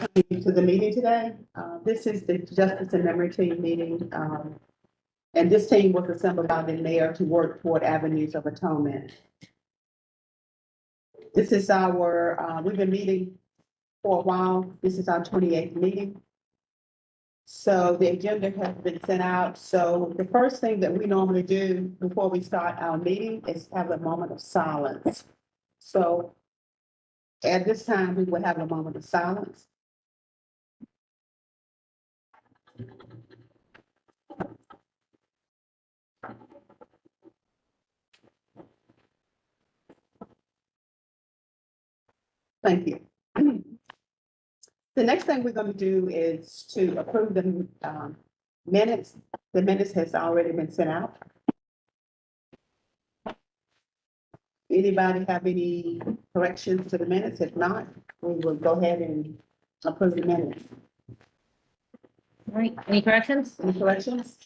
coming to the meeting today. This is the Justice and Memory Team meeting. And this team was assembled by the mayor to work toward avenues of atonement. This is our, we've been meeting for a while. This is our 28th meeting. So the agenda has been sent out. So the first thing that we normally do before we start our meeting is have a moment of silence. So at this time, we will have a moment of silence. Thank you. The next thing we're going to do is to approve the minutes. The minutes has already been sent out. Anybody have any corrections to the minutes? If not, we will go ahead and approve the minutes. All right, any corrections? Any corrections?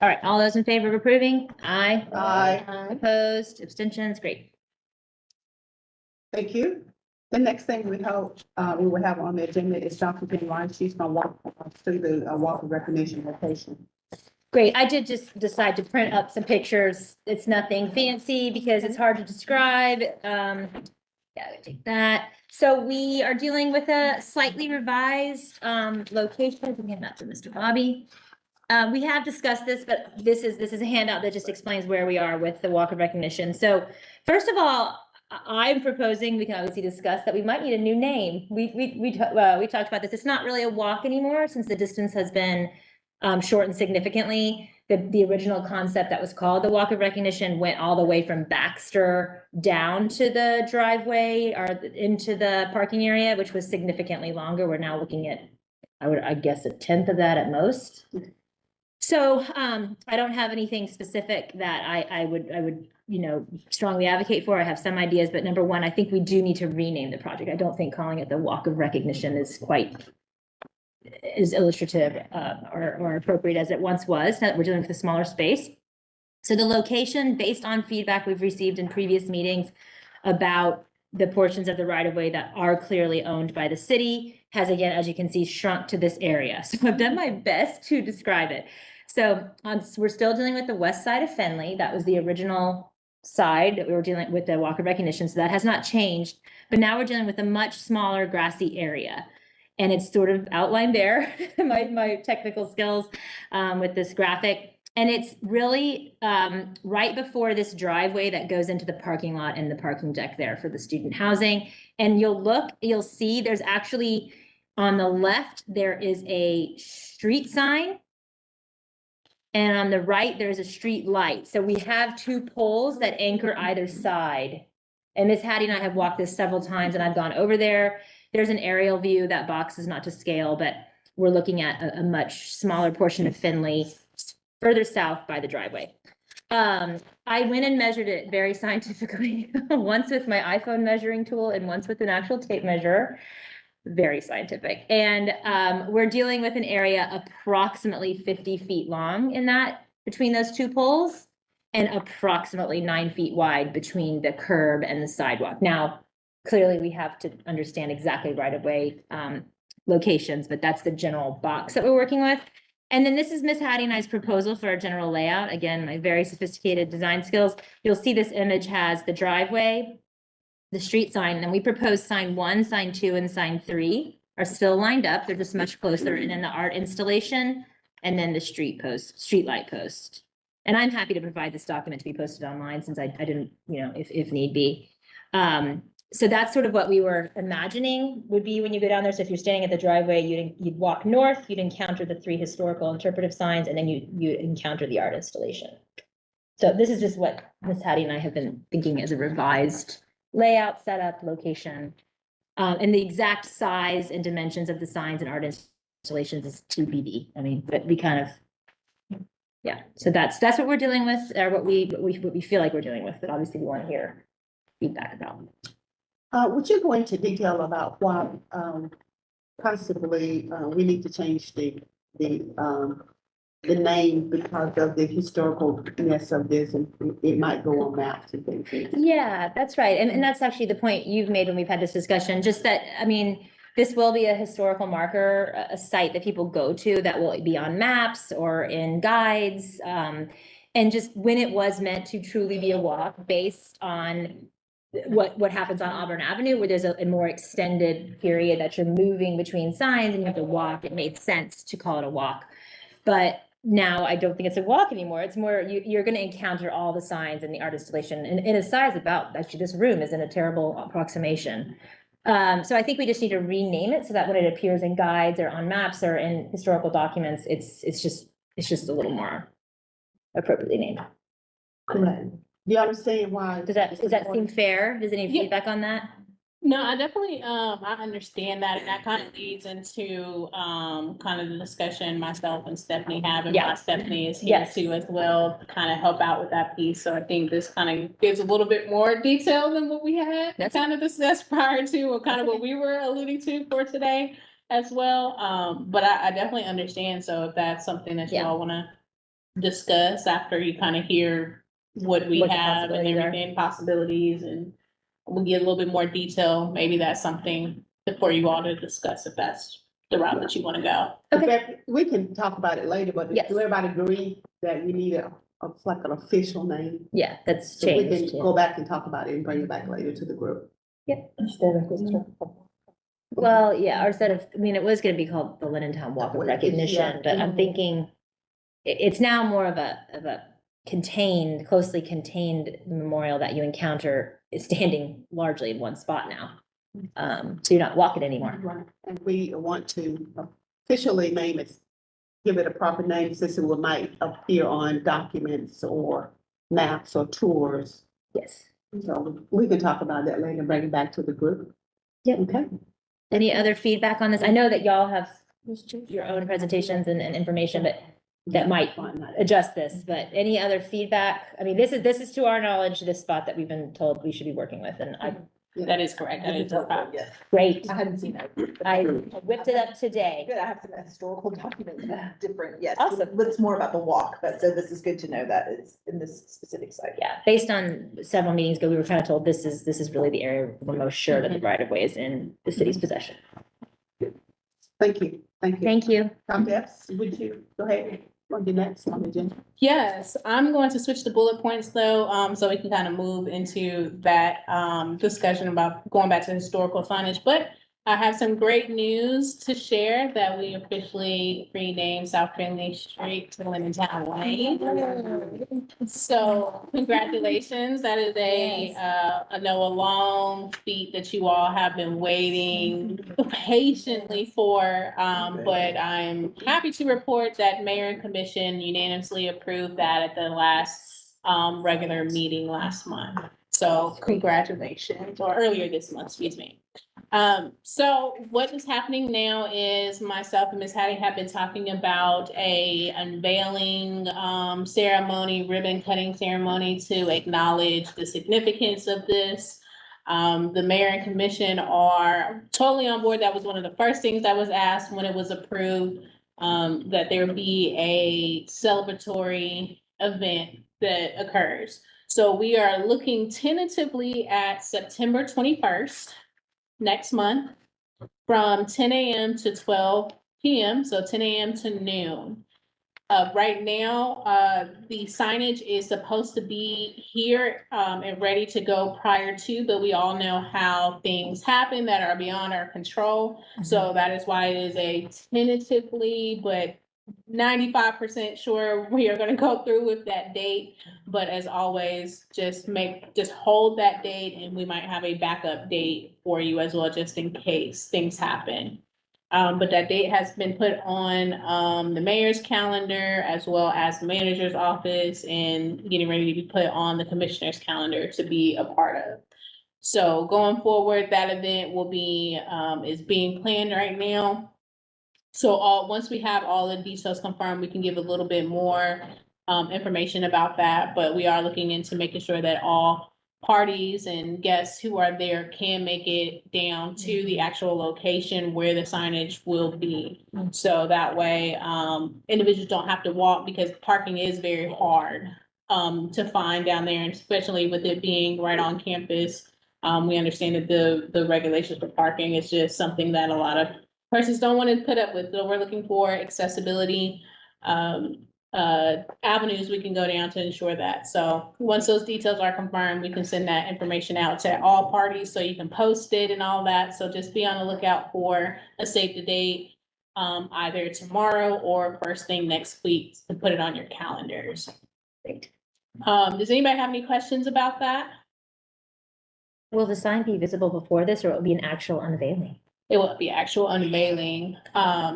All right, all those in favor of approving? Aye. Aye. Opposed, abstentions, great. Thank you. The next thing we hope we will have on the agenda is Dr. Jen Rice. She's going to walk us through the walk of recognition location. Great, I did just decide to print up some pictures. It's nothing fancy because it's hard to describe. Yeah, I take that. So we are dealing with a slightly revised location. I'm gonna hand that to Mr. Bobby. We have discussed this, but this is a handout that just explains where we are with the walk of recognition. So first of all, I'm proposing, we can obviously discuss that we might need a new name. We talked about this. It's not really a walk anymore since the distance has been shortened significantly. The original concept that was called the walk of recognition went all the way from Baxter down to the driveway or into the parking area, which was significantly longer. We're now looking at, I guess, a tenth of that at most. So I don't have anything specific that I would strongly advocate for. I have some ideas, but number one, I think we do need to rename the project. I don't think calling it the walk of recognition is quite as illustrative or appropriate as it once was. Now that we're dealing with a smaller space. So the location, based on feedback we've received in previous meetings about the portions of the right-of-way that are clearly owned by the city, has again, as you can see, shrunk to this area. So I've done my best to describe it. So we're still dealing with the west side of Fenley. That was the original side that we were dealing with the walk of recognition. So that has not changed, but now we're dealing with a much smaller grassy area. And it's sort of outlined there, my technical skills with this graphic. And it's really right before this driveway that goes into the parking lot and the parking deck there for the student housing. And you'll see there's actually on the left, there is a street sign. And on the right, there's a street light. So we have two poles that anchor either side. And Miss Hattie and I have walked this several times and I've gone over there. There's an aerial view. That box is not to scale, but we're looking at a much smaller portion of Findlay further south by the driveway. I went and measured it very scientifically, once with my iPhone measuring tool and once with an actual tape measure. Very scientific. And we're dealing with an area approximately 50 feet long in that between those two poles and approximately 9 feet wide between the curb and the sidewalk. Now, clearly we have to understand exactly right-of-way locations, but that's the general box that we're working with. And then this is Miss Hattie and I's proposal for our general layout. Again, my very sophisticated design skills. You'll see this image has the driveway, the street sign, and then we propose sign 1, sign 2, and sign 3 are still lined up. They're just much closer. And then the art installation, and then the street light post. And I'm happy to provide this document to be posted online since I didn't, if need be. So that's sort of what we were imagining would be when you go down there. So if you're standing at the driveway, you'd walk north, you'd encounter the 3 historical interpretive signs, and then you encounter the art installation. So this is just what Miss Hattie and I have been thinking as a revised layout, setup, location, and the exact size and dimensions of the signs and art installations is TBD. I mean, but we kind of, yeah. So that's what we're dealing with, or what we feel like we're dealing with. But obviously, we want to hear feedback about. Would you go into detail about why possibly we need to change the name because of the historicalness of this, and it might go on maps and things? Yeah, that's right. And that's actually the point you've made when we've had this discussion, just that, I mean, this will be a historical marker, a site that people go to that will be on maps or in guides. And just when it was meant to truly be a walk based on what happens on Auburn Avenue, where there's a more extended period that you're moving between signs and you have to walk, it made sense to call it a walk. But now I don't think it's a walk anymore. It's more, you're gonna encounter all the signs and the art installation and in a size about, actually, this room is in a terrible approximation. So I think we just need to rename it so that when it appears in guides or on maps or in historical documents, it's just a little more appropriately named. Correct. Do you understand why? Does that seem fair? Does any Yeah. feedback on that? No, I definitely, I understand that, and that kind of leads into, kind of the discussion myself and Stephanie have, and Yeah. why Stephanie is here Yes. too as well, to kind of help out with that piece. So I think this kind of gives a little bit more detail than what we had That's- kind of discussed prior to, or kind of That's what we were alluding to for today as well. But I definitely understand. So if that's something that you Yeah. all want to discuss after you kind of hear what we What the have and possibilities are. everything, possibilities, and we'll get a little bit more detail. Maybe that's something for you all to discuss if that's the route that you want to go. Okay. Becky, we can talk about it later, but Yes. do everybody agree that we need like an official name? Yeah, that's So we changed. can go back and talk about it and bring it back later to the group. Well, yeah, or instead of, I mean, it was gonna be called the Lindentown Walk of Well, Recognition, yeah. but I'm Mhm. thinking it's now more of a contained, closely contained memorial that you encounter standing largely in one spot now. So you're not walking anymore. Right, and we want to officially name it, give it a proper name since it will might appear on documents or maps or tours. Yes. So we can talk about that later, bring it back to the group. Yep. Okay. Any other feedback on this? I know that y'all have your own presentations and information, but that might adjust this, but any other feedback? I mean, this is to our knowledge, this spot that we've been told we should be working with, and I, That is correct. That is correct. great. I hadn't seen that. I whipped it up today. Good, I have some historical documents, different, yes, Awesome. but it's more about the walk, but so this is good to know that it's in this specific site. Yeah, based on several meetings ago, we were kind of told this is really the area we're most sure that the right of way is in the city's possession. Thank you, thank you. Thank you. Dr. Epps, would you go ahead on the next on the agenda? Yes, I'm going to switch the bullet points though, so we can kind of move into that, discussion about going back to historical signage. But I have some great news to share that we officially renamed South Finley Street to Lindentown Lane. So congratulations, that is I know a long feat that you all have been waiting patiently for. But I'm happy to report that Mayor and Commission unanimously approved that at the last, regular meeting last month. So congratulations, or earlier this month, excuse me. So what is happening now is myself and Ms. Hattie have been talking about a unveiling, ceremony, ribbon cutting ceremony to acknowledge the significance of this. The mayor and commission are totally on board. That was one of the first things that was asked when it was approved, that there be a celebratory event that occurs. So we are looking tentatively at September 21st, next month, from 10 a.m. to 12 p.m., so 10 a.m. to noon. Right now, the signage is supposed to be here, and ready to go prior to, but we all know how things happen that are beyond our control. So that is why it is a tentatively, but 95% sure we are gonna go through with that date. But as always, just hold that date, and we might have a backup date for you as well, just in case things happen. But that date has been put on, the mayor's calendar as well as the manager's office, and getting ready to be put on the commissioner's calendar to be a part of. So going forward, that event will be, is being planned right now. So once we have all the details confirmed, we can give a little bit more, information about that, but we are looking into making sure that all parties and guests who are there can make it down to the actual location where the signage will be. So that way, individuals don't have to walk, because parking is very hard, to find down there, and especially with it being right on campus. We understand that the regulations for parking is just something that a lot of persons don't want to put up with. So we're looking for accessibility, avenues we can go down to ensure that. So once those details are confirmed, we can send that information out to all parties so you can post it and all that. So just be on the lookout for a save the date, either tomorrow or first thing next week to put it on your calendars. Great. Does anybody have any questions about that? Will the sign be visible before this, or will it be an actual unveiling? It will be actual unveiling.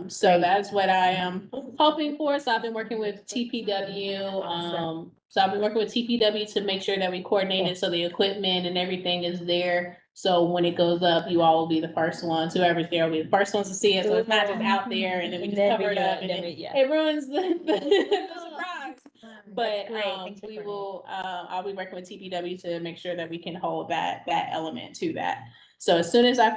So Great. that's what I am hoping for. So I've been working with TPW. So I've been working with TPW to make sure that we coordinate it so the equipment and everything is there. So when it goes up, you all will be the first ones, whoever's there will be the first ones to see it. So it's not just out there and then we just cover it up and then it ruins the surprise. But we will, I'll be working with TPW to make sure that we can hold that element to that. So as soon as I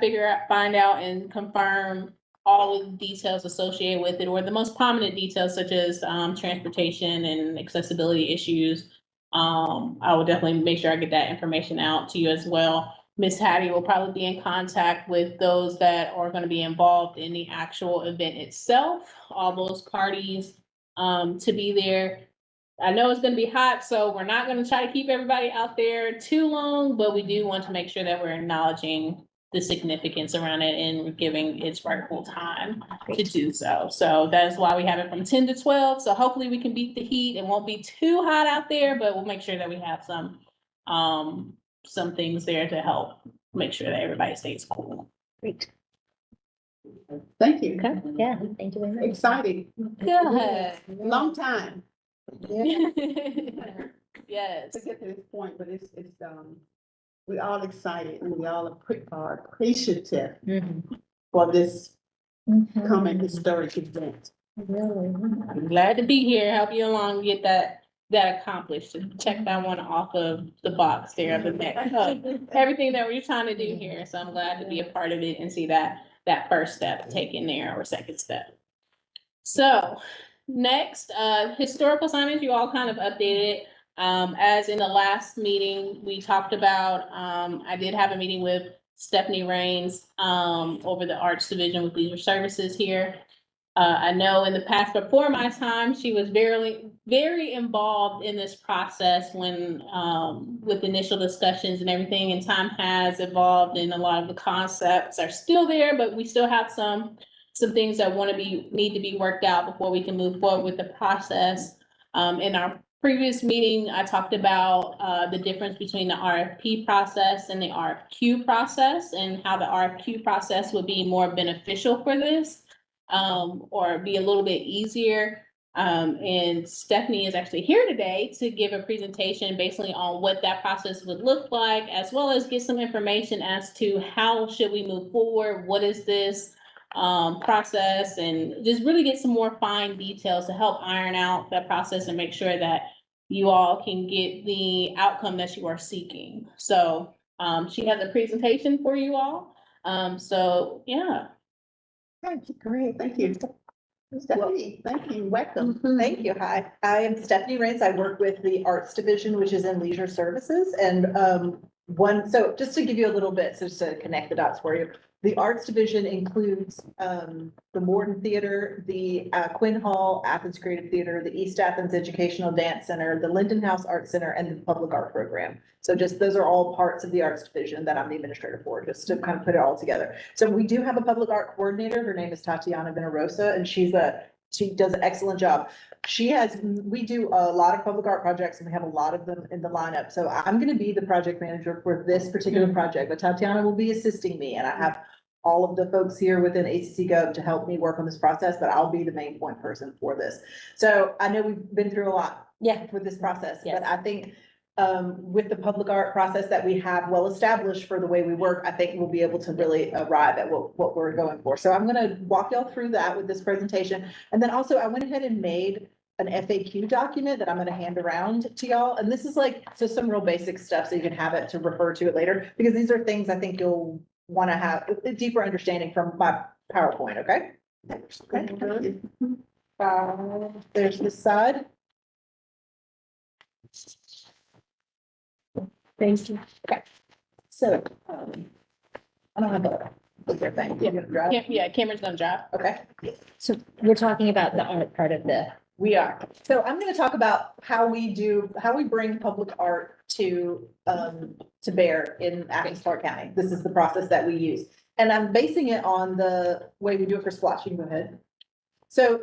find out and confirm all of the details associated with it, or the most prominent details such as transportation and accessibility issues, I will definitely make sure I get that information out to you as well. Miss Hattie will probably be in contact with those that are going to be involved in the actual event itself, all those parties to be there. I know it's gonna be hot, so we're not gonna try to keep everybody out there too long, but we do want to make sure that we're acknowledging the significance around it and giving its rightful time to do so. So that is why we have it from 10 to 12. So hopefully we can beat the heat. It won't be too hot out there, but we'll make sure that we have some things there to help make sure that everybody stays cool. Great. Thank you. Okay, yeah, thank you very much. Exciting. Good. Long time Yes. to get to this point, but it's, we all excited and we all are appreciative Mhm. for this Mhm. coming historic event. Really. I'm glad to be here, help you along, get that accomplished, and check that one off of the box there, the next, everything that we're trying to do here, so I'm glad to be a part of it and see that first step taken there, or second step. So, next, historical signage, you all kind of updated. As in the last meeting, we talked about, I did have a meeting with Stephanie Rains, over the Arts Division with Leisure Services here. I know in the past, before my time, she was very involved in this process when, with initial discussions and everything, and time has evolved and a lot of the concepts are still there, but we still have some things that need to be worked out before we can move forward with the process. In our previous meeting, I talked about, the difference between the RFP process and the RFQ process, and how the RFQ process would be more beneficial for this. Or be a little bit easier. And Stephanie is actually here today to give a presentation basically on what that process would look like, as well as get some information as to how should we move forward, what is this process, and just really get some more fine details to help iron out that process and make sure that you all can get the outcome that you are seeking. So she has a presentation for you all. So yeah. Thank you, great, thank you. Stephanie, thank you, welcome. Thank you. Hi, I am Stephanie Rains. I work with the Arts Division, which is in Leisure Services. And so just to give you a little bit, so just to connect the dots for you, the Arts Division includes the Morton Theater, the Quinn Hall, Athens Creative Theater, the East Athens Educational Dance Center, the Linden House Art Center, and the Public Art Program. So just those are all parts of the Arts Division that I'm the administrator for, just to kind of put it all together. So we do have a Public Art Coordinator. Her name is Tatiana Venerosa, and she does an excellent job. We do a lot of public art projects and we have a lot of them in the lineup. So I'm going to be the project manager for this particular project, but Tatiana will be assisting me, and I have all of the folks here within ACC Gov to help me work on this process, but I'll be the main point person for this. So I know we've been through a lot with this process, Yes. but I think with the public art process that we have well established for the way we work, I think we'll be able to really arrive at what we're going for. So I'm gonna walk y'all through that with this presentation. And then also I went ahead and made an FAQ document that I'm gonna hand around to y'all. And this is like just some real basic stuff so you can have it to refer to it later, because these are things I think you'll want to have a deeper understanding from my PowerPoint, okay? Okay. There's this side. Thank you. Okay. So, I don't have a, look there thing. Yeah. You're gonna drive? Yeah, Cameron's gonna drive. Okay. So we're talking about the art part of the, We are. So I'm gonna talk about how we bring public art to bear in Athens-Clarke County. This is the process that we use. And I'm basing it on the way we do it for Splotch. You can go ahead. So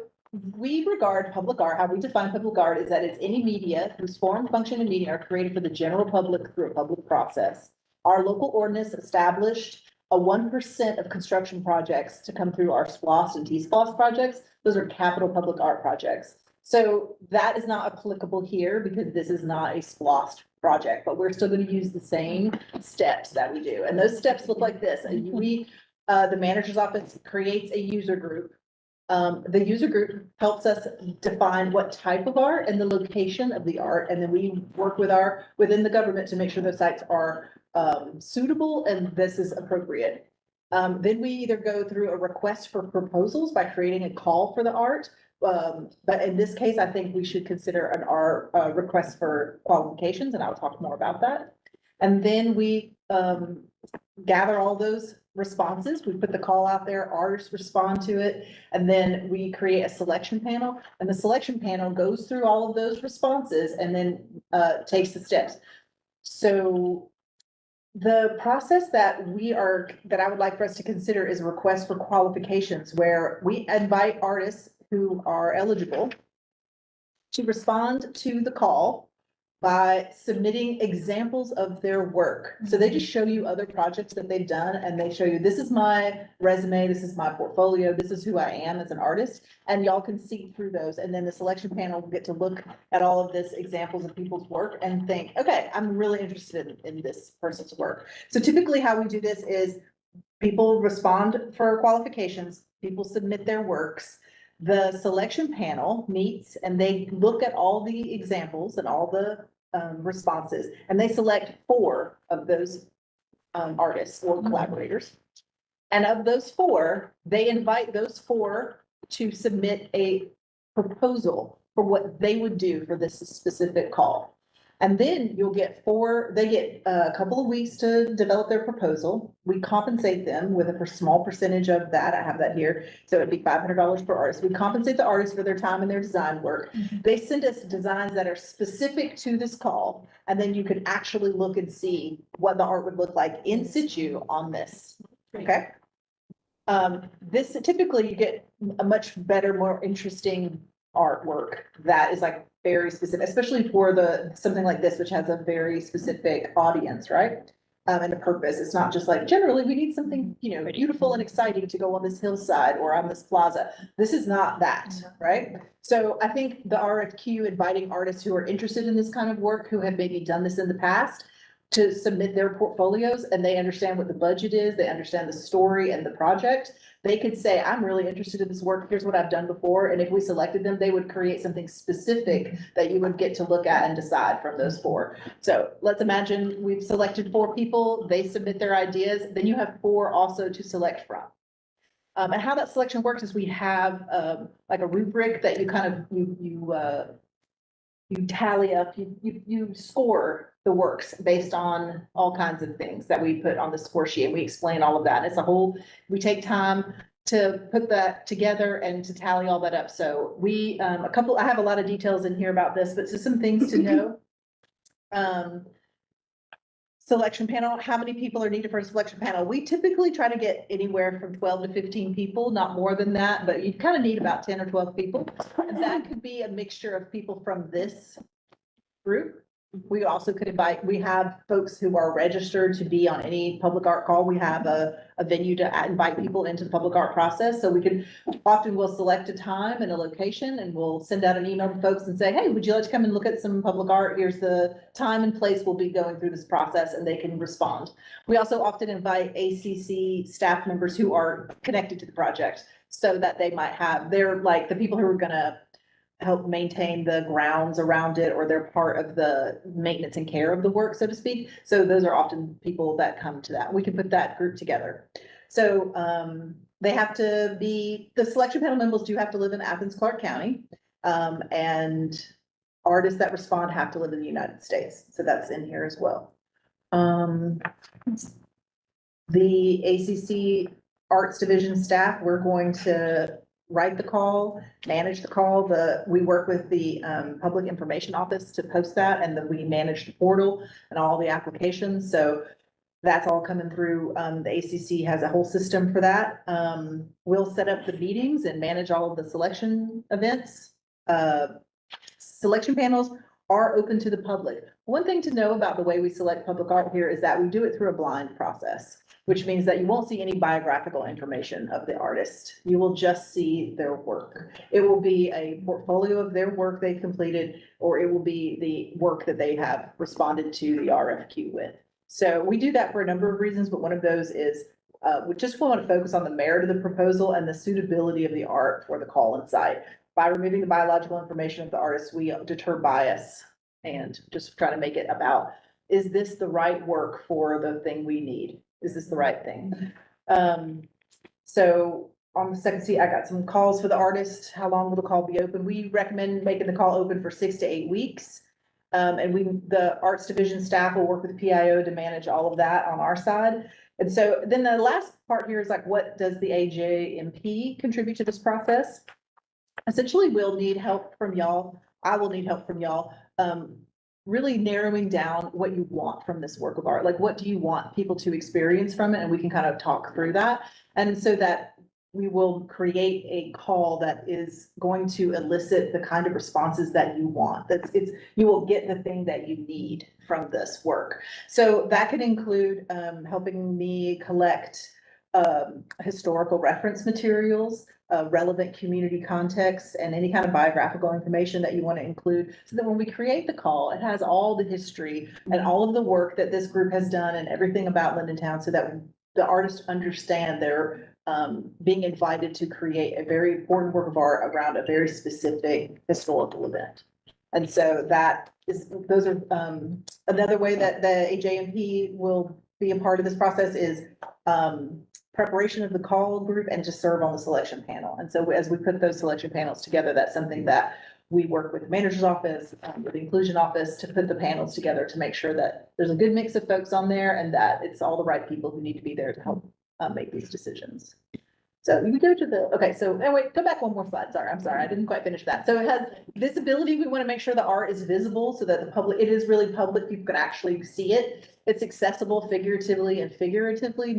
we regard public art, how we define public art is that it's any media whose form, function, and meaning are created for the general public through a public process. Our local ordinance established a 1% of construction projects to come through our SPLOST and T-SPLOST projects. Those are capital public art projects. So that is not applicable here because this is not a SPLOST project, but we're still going to use the same steps that we do. And those steps look like this. And the manager's office creates a user group. The user group helps us define what type of art and the location of the art. And then we work within the government to make sure those sites are suitable and this is appropriate. Then we either go through a request for proposals by creating a call for the art. But in this case, I think we should consider an art request for qualifications, and I'll talk more about that. And then we gather all those responses. We put the call out there, artists respond to it, and then we create a selection panel. And the selection panel goes through all of those responses and then takes the steps. So the process that I would like for us to consider is a request for qualifications, where we invite artists who are eligible to respond to the call by submitting examples of their work. So they just show you other projects that they've done, and they show you, this is my resume, this is my portfolio, this is who I am as an artist, and y'all can see through those. And then the selection panel will get to look at all of this examples of people's work and think, okay, I'm really interested in this person's work. So typically how we do this is people respond for qualifications, people submit their works. The selection panel meets and they look at all the examples and all the responses, and they select 4 of those artists or collaborators. And of those 4, they invite those 4 to submit a proposal for what they would do for this specific call. And then you'll get they get a couple of weeks to develop their proposal. We compensate them with a small percentage of that. I have that here. So it'd be $500 per artist. We compensate the artists for their time and their design work. They send us designs that are specific to this call. And then you can actually look and see what the art would look like in situ on this. Okay. This typically you get a much better, more interesting artwork that is like very specific, especially for something like this, which has a very specific audience, right? And a purpose. It's not just like, generally, we need something, beautiful and exciting to go on this hillside or on this plaza. This is not that, right? So I think the RFQ inviting artists who are interested in this kind of work, who have maybe done this in the past, to submit their portfolios, and they understand what the budget is, they understand the story and the project. They could say, I'm really interested in this work, here's what I've done before. And if we selected them, they would create something specific that you would get to look at and decide from those 4. So let's imagine we've selected 4 people, they submit their ideas, then you have 4 also to select from. And how that selection works is we have like a rubric that you kind of, you tally up, you score the works based on all kinds of things that we put on the score sheet, and we explain all of that. It's we take time to put that together and to tally all that up. So I have a lot of details in here about this, but just some things to know. Selection panel, how many people are needed for a selection panel? We typically try to get anywhere from 12 to 15 people, not more than that, but you kind of need about 10 or 12 people. And that could be a mixture of people from this group. We also could we have folks who are registered to be on any public art call. We have a venue to invite people into the public art process. So we'll select a time and a location, and we'll send out an email to folks and say, hey, would you like to come and look at some public art? Here's the time and place we'll be going through this process, and they can respond. We also often invite ACC staff members who are connected to the project, so that they're like the people who are gonna help maintain the grounds around it, or they're part of the maintenance and care of the work, so to speak. So those are often people that come to that. We can put that group together. So the selection panel members do have to live in Athens-Clarke County. And artists that respond have to live in the United States. So that's in here as well. The ACC Arts Division staff, we're going to write the call, manage the call. We work with the Public Information Office to post that, and then we manage the portal and all the applications. So that's all coming through. The ACC has a whole system for that. We'll set up the meetings and manage all of the selection events. Selection panels are open to the public. One thing to know about the way we select public art here is that we do it through a blind process, which means that you won't see any biographical information of the artist. You will just see their work. It will be a portfolio of their work they completed, or it will be the work that they have responded to the RFQ with. So we do that for a number of reasons, but one of those is we just want to focus on the merit of the proposal and the suitability of the art for the call and site. By removing the biological information of the artist, we deter bias and just try to make it about, is this the right work for the thing we need? Is this the right thing? So on the second sheet, I got some calls for the artist. How long will the call be open? We recommend making the call open for 6 to 8 weeks. And the Arts Division staff will work with PIO to manage all of that on our side. And so then the last part here is like, what does the AJMP contribute to this process? Essentially, we'll need help from y'all. I will need help from y'all. Really narrowing down what you want from this work of art. Like, what do you want people to experience from it? And we can kind of talk through that. And so that we will create a call that is going to elicit the kind of responses that you want. You will get the thing that you need from this work. So that could include helping me collect historical reference materials, relevant community context, and any kind of biographical information that you want to include, so that when we create the call, it has all the history and all of the work that this group has done and everything about Linden Town, so that the artists understand they're being invited to create a very important work of art around a very specific historical event. And so those are another way that the AJMP will be a part of this process is preparation of the call group and to serve on the selection panel. And so as we put those selection panels together, that's something that we work with the manager's office, with the inclusion office, to put the panels together to make sure that there's a good mix of folks on there and that it's all the right people who need to be there to help make these decisions. So you go to okay, so wait, go back one more slide. I'm sorry, I didn't quite finish that. So it has visibility. We want to make sure the art is visible so that it is really public. People can actually see it. It's accessible figuratively and figuratively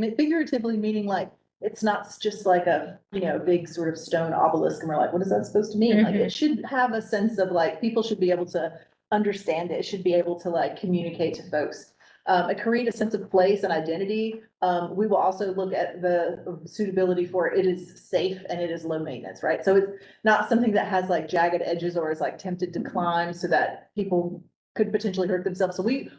meaning like, it's not just like a, big sort of stone obelisk and we're like, what is that supposed to mean? Like, it should have a sense of like, people should be able to understand it. It should be able to like communicate to folks. Create a sense of place and identity. We will also look at the suitability for it is safe and it is low maintenance, right? So it's not something that has like jagged edges or is like tempted to climb so that people could potentially hurt themselves. So we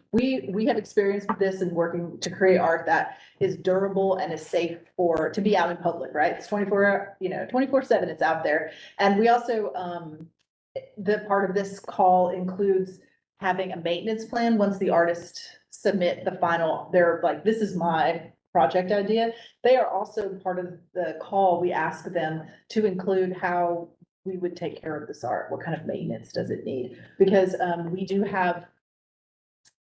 have experience with this and working to create art that is durable and is safe to be out in public, right? It's 24/7, it's out there. And we also, the part of this call includes having a maintenance plan once the artist submit the final, they're like, this is my project idea. They are also part of the call. We ask them to include how we would take care of this art. What kind of maintenance does it need? Because we do have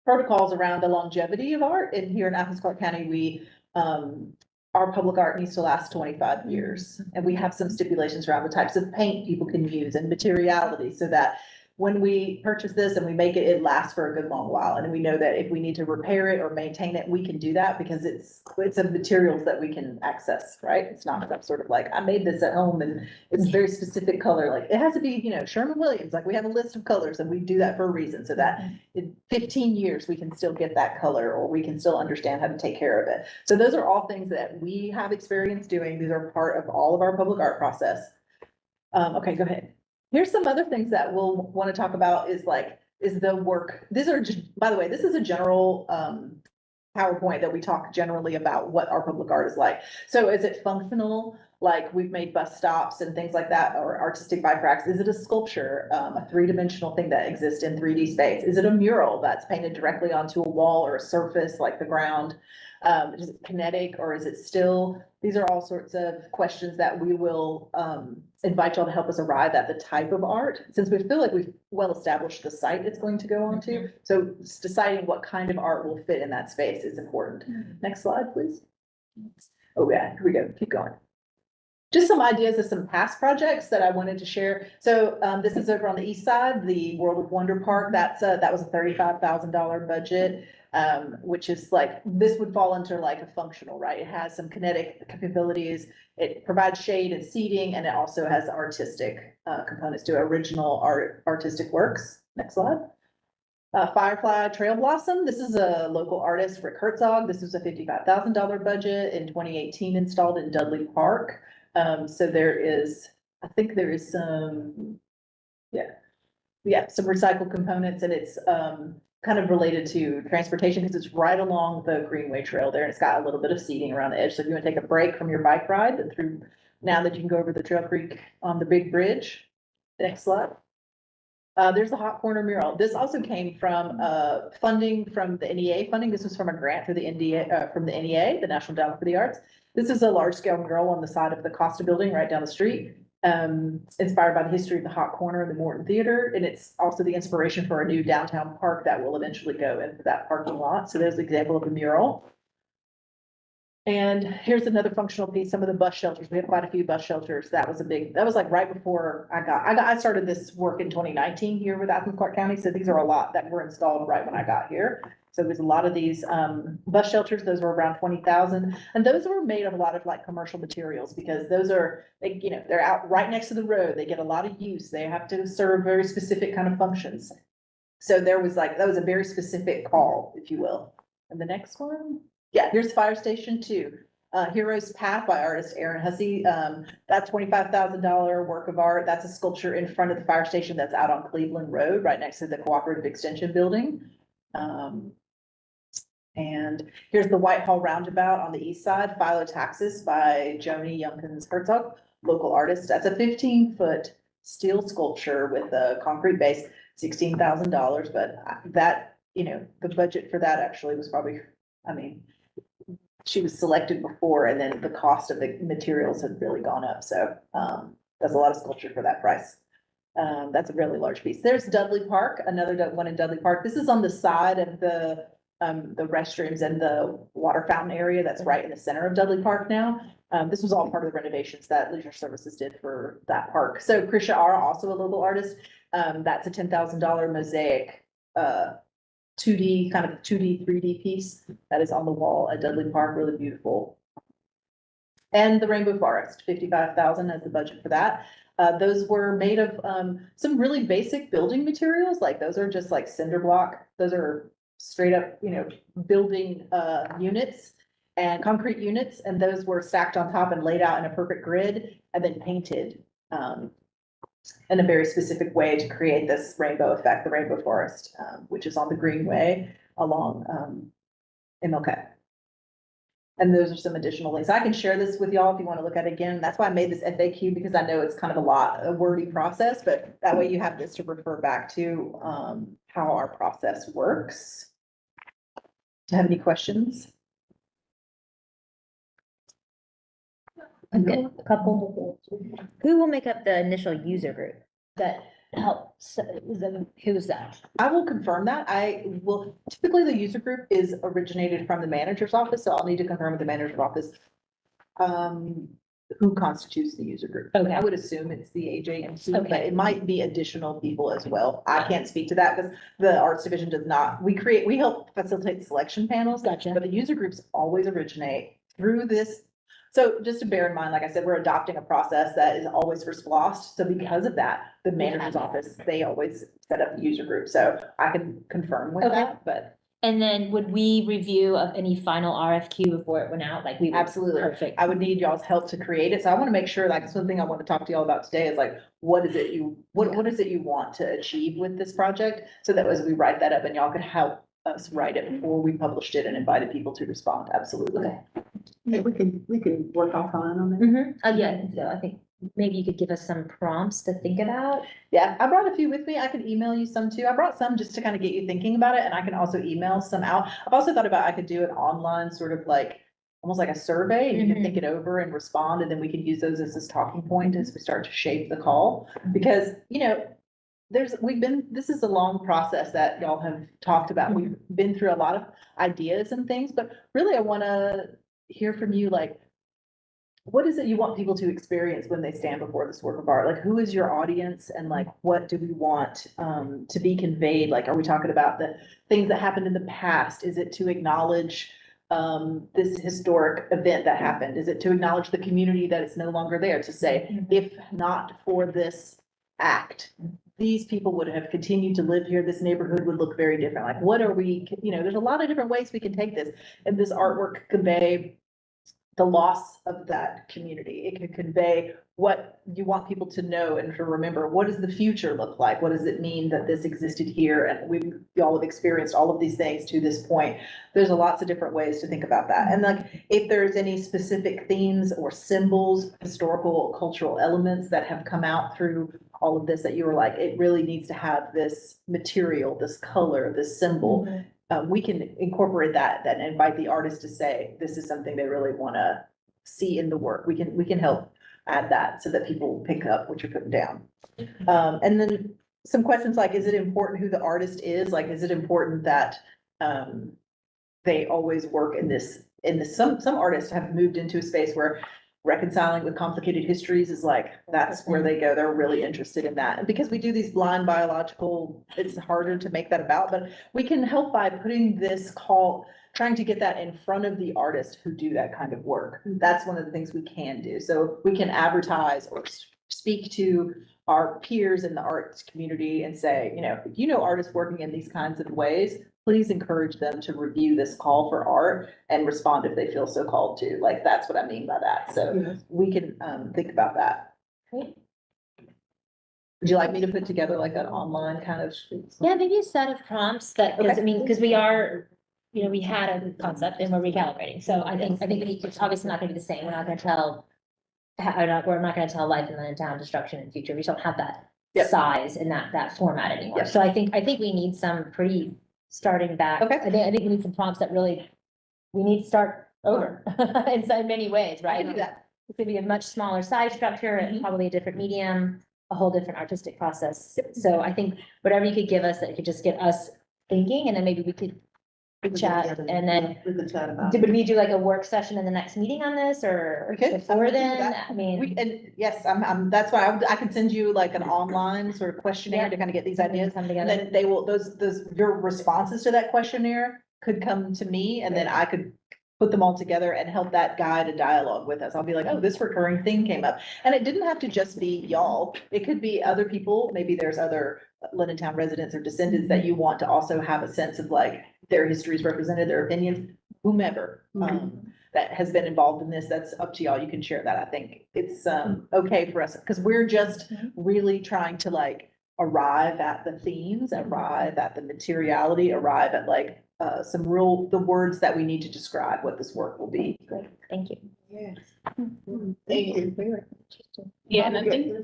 protocols around the longevity of art. And here in Athens-Clarke County, our public art needs to last 25 years. And we have some stipulations around the types of paint people can use and materiality, so that when we purchase this and we make it, it lasts for a good long while. And we know that if we need to repair it or maintain it, we can do that because it's a materials that we can access, right? It's not that sort of like, I made this at home and it's a very specific color. Like, it has to be, Sherman-Williams, like we have a list of colors and we do that for a reason, so that in 15 years, we can still get that color or we can still understand how to take care of it. So those are all things that we have experience doing. These are part of all of our public art process. Okay, go ahead. Here's some other things that we'll want to talk about is the work. These are just, by the way, this is a general PowerPoint that we talk generally about what our public art is like. So is it functional? like we've made bus stops and things like that, or artistic bike racks? Is it a sculpture, a three-dimensional thing that exists in 3D space? Is it a mural that's painted directly onto a wall or a surface like the ground? Is it kinetic or is it still? These are all sorts of questions that we will invite y'all to help us arrive at the type of art, since we feel like we've well established the site it's going to go onto. So deciding what kind of art will fit in that space is important. Next slide, please. Oh yeah, here we go. Keep going. Just some ideas of some past projects that I wanted to share. So this is over on the east side, the World of Wonder Park. That was a $35,000 budget, which is like, this would fall into like a functional, right? It has some kinetic capabilities. It provides shade and seating, and it also has artistic components to original artistic works. Next slide. Firefly Trail Blossom. This is a local artist, Rick Herzog. This was a $55,000 budget in 2018, installed in Dudley Park. So I think there is some, some recycled components, and it's kind of related to transportation because it's right along the Greenway Trail there, and it's got a little bit of seating around the edge. So if you want to take a break from your bike ride through, now that you can go over the Trail Creek on the big bridge. Next slide. There's the Hot Corner mural. This also came from funding from the NEA funding. This was from a grant through the from the NEA, the National Endowment for the Arts. This is a large scale mural on the side of the Costa building right down the street. Inspired by the history of the Hot Corner and the Morton Theater. And it's also the inspiration for a new downtown park that will eventually go into that parking lot. So there's an example of a mural. And here's another functional piece, some of the bus shelters. We have quite a few bus shelters. That was like right before I started this work in 2019 here with Athens-Clarke County. So these are a lot that were installed right when I got here. So there's a lot of these bus shelters. Those were around 20,000. And those were made of a lot of like commercial materials, because those are, they're out right next to the road. They get a lot of use. They have to serve very specific kind of functions. So that was a very specific call, if you will. And the next one. Yeah, here's Fire Station 2. Heroes Path by artist Aaron Hussey. That's $25,000 work of art. That's a sculpture in front of the fire station that's out on Cleveland Road, right next to the Cooperative Extension Building. And here's the Whitehall Roundabout on the east side, Philo-Taxis by Joni Youngkins Herzog, local artist. That's a 15-foot steel sculpture with a concrete base, $16,000. But that, the budget for that actually was probably, she was selected before, and then the cost of the materials had really gone up. So that's a lot of sculpture for that price. That's a really large piece. There's Dudley Park, another one in Dudley Park. This is on the side of the restrooms and the water fountain area that's right in the center of Dudley Park now. This was all part of the renovations that Leisure Services did for that park. So Krisha Ara, also a local artist. That's a $10,000 mosaic 2D, 3D piece that is on the wall at Dudley Park, really beautiful. And the Rainbow Forest, $55,000 as the budget for that. Those were made of some really basic building materials, like those are just like cinder block. Those are straight up, building units and concrete units, and those were stacked on top and laid out in a perfect grid and then painted in a very specific way to create this rainbow effect, the Rainbow Forest, which is on the Greenway along MLK. And those are some additional links. I can share this with y'all if you want to look at it again. That's why I made this FAQ, because I know it's kind of a wordy process, but that way you have this to refer back to how our process works. Do you have any questions? I've got a couple. Who will make up the initial user group that helps? Who's that? I will confirm that. Typically the user group is originated from the manager's office, so I'll need to confirm with the manager's office who constitutes the user group. Okay. I would assume it's the AJMC, Okay. but it might be additional people as well. I can't speak to that because the arts division does not. We help facilitate selection panels. Gotcha. But the user groups always originate through this. So just to bear in mind, like I said, we're adopting a process that is always for SPLOST. So because of that, the manager's office, they always set up the user group. So I can confirm with that, but. And then would we review of any final RFQ before it went out? Like we would- Absolutely. Perfect. I would need y'all's help to create it. So I want to make sure, like, something I want to talk to y'all about today is like, what is it you want to achieve with this project? So that as we write that up and y'all can help us write it before we published it and invited people to respond. Absolutely. Okay. Hey, we can work offline on that. Oh, yeah, I think so. I think maybe you could give us some prompts to think about. Yeah, I brought a few with me. I could email you some too. I brought some just to kind of get you thinking about it, and I can also email some out. I've also thought about I could do an online sort of like, almost like a survey, and you can think it over and respond, and then we can use those as this talking point as we start to shape the call. Because, you know, this is a long process that y'all have talked about. We've been through a lot of ideas and things, but really I want to hear from you, like, what is it you want people to experience when they stand before this work of art? Like, who is your audience, and like, what do we want to be conveyed? Like, are we talking about the things that happened in the past? Is it to acknowledge this historic event that happened? Is it to acknowledge the community that is no longer there, to say, if not for this act, these people would have continued to live here, this neighborhood would look very different? Like, what are we, you know, there's a lot of different ways we can take this, and this artwork could convey the loss of that community. It could convey what you want people to know and to remember. What does the future look like? What does it mean that this existed here? And y'all have experienced all of these things to this point. There's lots of different ways to think about that. And like, if there's any specific themes or symbols, historical, cultural elements that have come out through all of this, that you were like, it really needs to have this material, this color, this symbol. We can incorporate that and invite the artist to say, this is something they really want to see in the work. We can help add that so that people pick up what you're putting down. And then some questions like, is it important who the artist is? Like, is it important that they always work in this, some artists have moved into a space where reconciling with complicated histories is like, that's where they go. They're really interested in that. And because we do these blind biological, it's harder to make that about, but we can help by putting this call, trying to get that in front of the artists who do that kind of work. That's one of the things we can do. So we can advertise or speak to our peers in the arts community and say, you know, if you know artists working in these kinds of ways, please encourage them to review this call for art and respond if they feel so called to. Like, that's what I mean by that. So we can think about that. Great. Would you like me to put together like an online kind of? Yeah, maybe a set of prompts that, because Okay. I mean, because we are, you know, we had a concept and we're recalibrating. So I think it's obviously not gonna be the same. We're not gonna tell, we're not gonna tell life in the town destruction in the future. We don't have that Yep. size and that format anymore. Yep. So I think we need some pretty starting back. Okay. I think we need some prompts that really, we need to start over in so many ways, I right? can do that. It's gonna be a much smaller size structure and probably a different medium, a whole different artistic process. So I think whatever you could give us that could just get us thinking, and then maybe we could chat, and then We can chat about would we do like a work session in the next meeting on this, or Okay, I'm before good with then? that. I mean. And yes, that's why I can send you like an online sort of questionnaire Yeah. to kind of get these ideas. Come And together. then they will, your responses to that questionnaire could come to me, and then I could put them all together and help that guide a dialogue with us. I'll be like, oh, this recurring thing came up. And it didn't have to just be y'all. It could be other people. Maybe there's other Town residents or descendants that you want to also have a sense of like their histories represented, their opinions, whomever. That has been involved in this, that's up to y'all. You can share that. I think it's okay for us, because we're just really trying to like arrive at the themes, arrive at the materiality, arrive at like the words that we need to describe what this work will be. Great, thank you. Yes. Thank you. Yeah, and I think,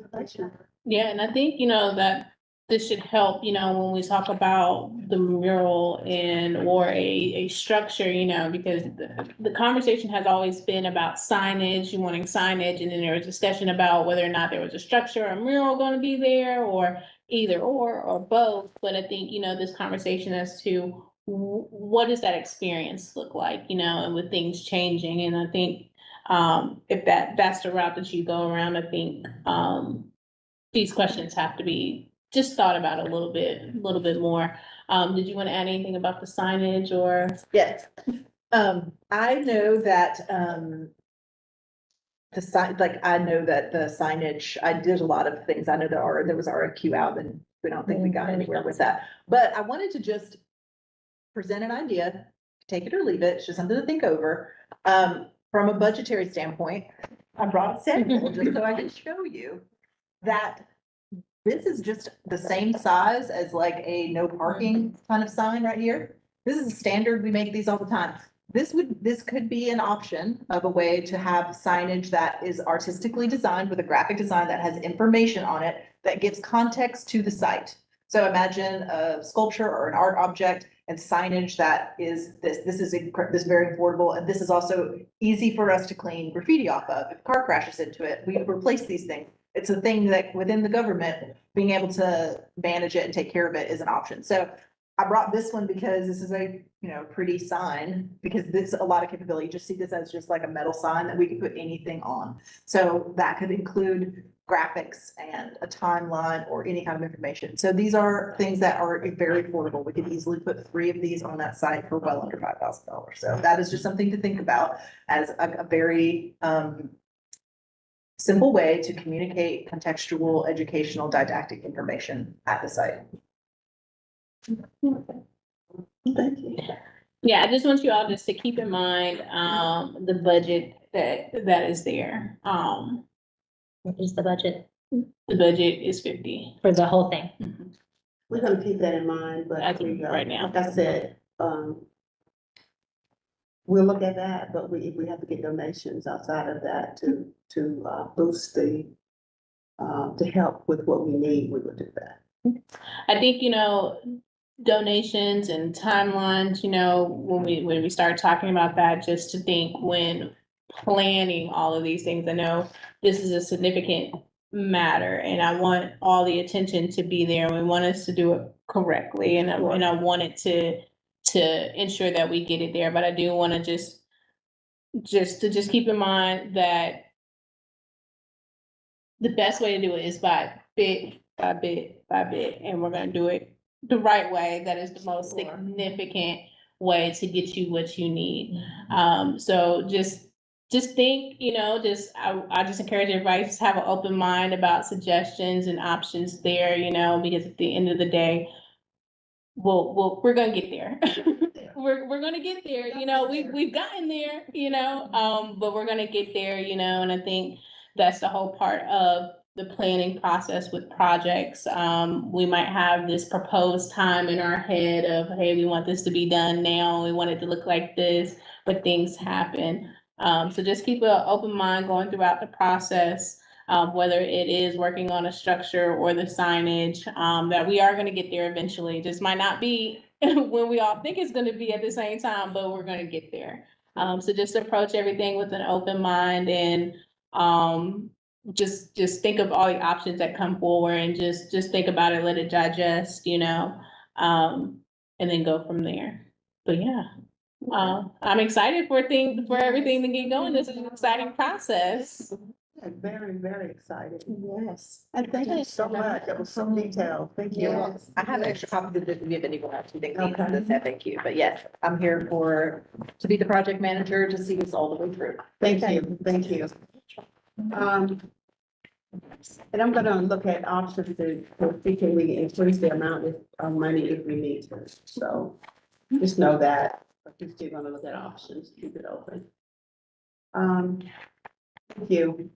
yeah, and I think, you know, that this should help, you know, when we talk about the mural or a structure, you know, because the conversation has always been about signage, you wanting signage, and then there was discussion about whether or not there was a structure or mural going to be there, or either or both. But I think, you know, this conversation as to what does that experience look like, you know, and with things changing. And I think if that's the route that you go around, I think these questions have to be just thought about a little bit more. Did you want to add anything about the signage or? Yes. I know that I know that the signage, there's a lot of things. I know there was RFQ out, and we don't think we got anywhere with that. But I wanted to just present an idea, take it or leave it. It's just something to think over. From a budgetary standpoint, I brought a sample just so I can show you that this is just the same size as like a no parking kind of sign right here. This is standard. We make these all the time. this could be an option of a way to have signage that is artistically designed with a graphic design that has information on it that gives context to the site. So imagine a sculpture or an art object and signage that is this is very affordable, and this is also easy for us to clean graffiti off of. If a car crashes into it, we replace these things. It's a thing that within the government, being able to manage it and take care of it is an option. So I brought this one because this is a, pretty sign, because this, a lot of capability. You just see this as just like a metal sign that we can put anything on. So that could include graphics and a timeline or any kind of information. So these are things that are very affordable. We could easily put 3 of these on that site for well under $5,000. So that is just something to think about as a very, simple way to communicate contextual, educational, didactic information at the site. Thank you. Yeah, I just want you all just to keep in mind, the budget that is there. What is the budget The budget is 50. for the whole thing? We're gonna keep that in mind, but As of right now. like I said, we'll look at that, but if we have to get donations outside of that to boost the, to help with what we need, we would do that. I think, donations and timelines, when we start talking about that, just to think when planning all of these things, I know this is a significant matter and I want all the attention to be there. We want us to do it correctly and I want it to ensure that we get it there. But I do want to just keep in mind that the best way to do it is by bit by bit by bit, and we're gonna do it the right way. That is the most significant way to get you what you need. So just think, I just encourage everybody to have an open mind about suggestions and options there, because at the end of the day, we're gonna get there. We're gonna get there, we've gotten there, but we're gonna get there, and I think that's the whole part of the planning process with projects. We might have this proposed time in our head of, hey, we want this to be done now, we want it to look like this, but things happen. So just keep an open mind going throughout the process, whether it is working on a structure or the signage, that we are gonna get there eventually. Just might not be when we all think it's gonna be at the same time, but we're gonna get there. So just approach everything with an open mind and, just think of all the options that come forward and just think about it, let it digest, and then go from there. But yeah, I'm excited for everything to get going. This is an exciting process. Yeah, very, very excited. Yes. And thank you so much. That was so detailed. Thank you. Yes, I have an extra copy of this if anyone actually thinks needs Okay. this FAQ, but yes, I'm here to be the project manager to see this all the way through. Thank you, thank you. And I'm gonna look at options to see can we increase the amount of money if we need to. So just know that, but we're still gonna look at options, keep it open. Thank you.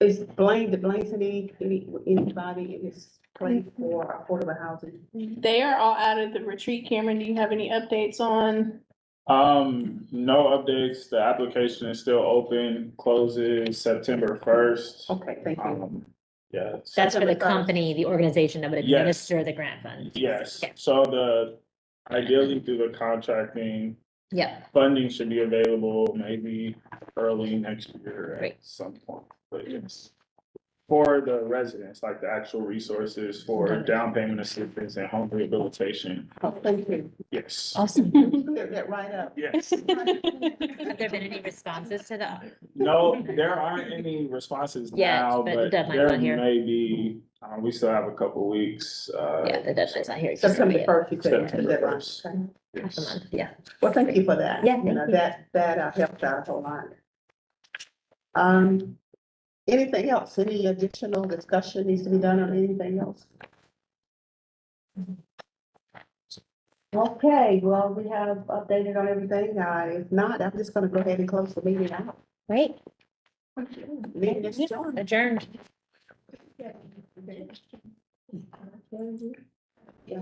Did Blaine anybody in this place for affordable housing? They are all out of the retreat. Cameron, do you have any updates on? No updates. The application is still open, closes September 1st. Okay, thank you. Yeah. That's for the company, the organization that would Yes. administer the grant fund. Yes, Okay. so ideally through the contracting, Yep, funding should be available maybe early next year Great. at some point, but yes. For the residents, like the actual resources for Got it. down payment assistance and home rehabilitation, Oh, thank you. yes, awesome. Clear that right up. yes. Have there been any responses to that? No, there aren't any responses Yes, now, but the but deadline's there not here. may be, we still have a couple weeks. Yeah, the deadline's not here. September first, you said. September deadline. 1st. Okay. Half a month, yeah. Well, thank you for that. Yeah, You know, thank you. that helped out a whole lot. Anything else? Any additional discussion needs to be done on anything else? Okay, well, we have updated on everything. If not, I'm just gonna go ahead and close the meeting out. Great, Meeting is adjourned. adjourned. Yeah,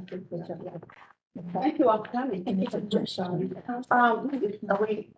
good job. Thank you all for coming. Are we,